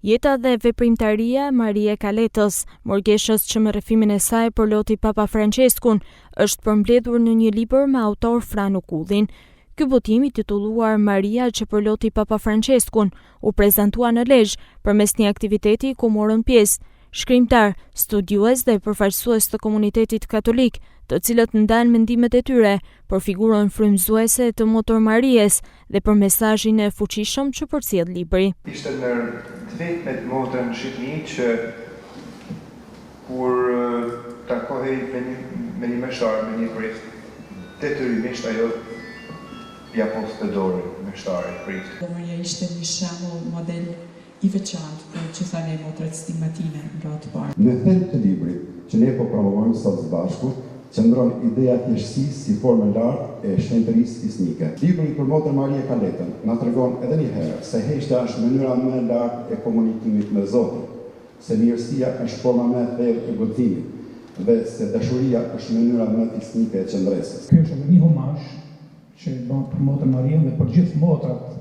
Jeta dhe veprimtaria e Marie Kaletës, morgjeshës që me rrëfimin e saj përloti Papa Franceskun, është përmbledhur në një libër me autor Franu Kullin. Ky botim i titulluar Maria që përloti Papa Franceskun u prezantua në Lezhë përmes një aktiviteti ku morën pjesë shkrimtar, studiues dhe përfaqësues të komunitetit katolik, të cilët ndanë mendimet e tyre për figurën frymëzuese të Motor Maries dhe për mesazhin e fuqishëm që përcjell libri. Ishte në të vetë me të motrën në Shqipëni që kur takohej me një meshtar, me një prift, detyrimisht ajo ja poste dorën meshtarit prift. Maria ishte një shembull model i veçantë për që thane motrat stigmatine në ratë parë. Në thelb të librit që ne po promovojmë sot së bashku, qëndron ideja thjeshtësisë si formë lartë e shenjtërisë isnike. Libri për Motor Marie Kaletën na tregon edhe një herë se heshtja është mënyra më e lartë e komunikimit me Zotin, se mirësia është forma më e thellë e guximit dhe se dashuria është mënyra më fisnike e qëndresës. Ky është edhe një homazh që bën për Motor Marien dhe për gjithë motrat,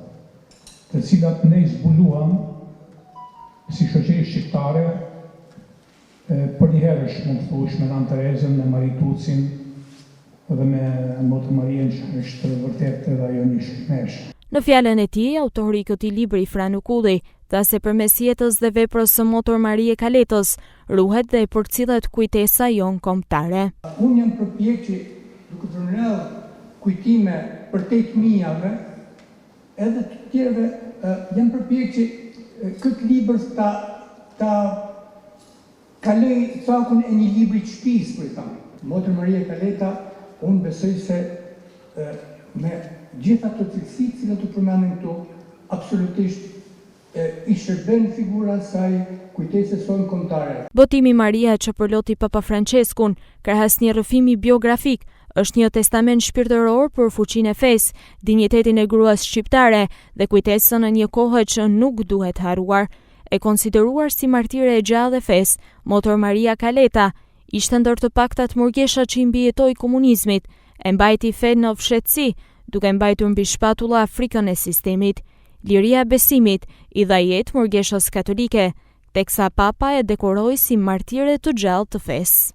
të cilat ne zbuluam si shoqëri shqiptare, për një herë është mund të thush me Nën Terezën, me Mari Tucin dhe me Motor Marien që është vërtet edhe ajo një shkëlqyes. Në fjalën e tij, autori i këtij libri Franu Kulli tha se përmes jetës dhe veprës së Motor Marie Kaletës ruhet dhe përcillet kujtesa jon kombëtare. Unë jam përpjek që duke të rrëll kujtime për te fëmijëve edhe të tjerëve, jam përpjek që këtë libër ta kaloj cakun e një libri të shtëpisë, për thamë. Motor Maria Kaleta, unë besoj se me gjitha të cilësitë që të përmendëm këtu, absolutisht i shërben figura saj kujtesës sonë kombëtare. Botimi Maria që përloti Papa Franceskun, krahas një rrëfimi biografik, është një testament shpirtëror për fuqinë e fesë, dinjitetin e gruas shqiptare dhe kujtesën e një kohe që nuk duhet haruar. E konsideruar si martire e gjallë e fesë, Motor Maria Kaleta ishte ndër të paktat morgesha që i mbijetoi komunizmit, e mbajti fenë në fshehtësi, duke mbajtur mbi shpatulla frikën e sistemit. Liria e besimit i dha jetë morgeshës katolike, teksa Papa e dekoroi si martire të gjallë të fesë.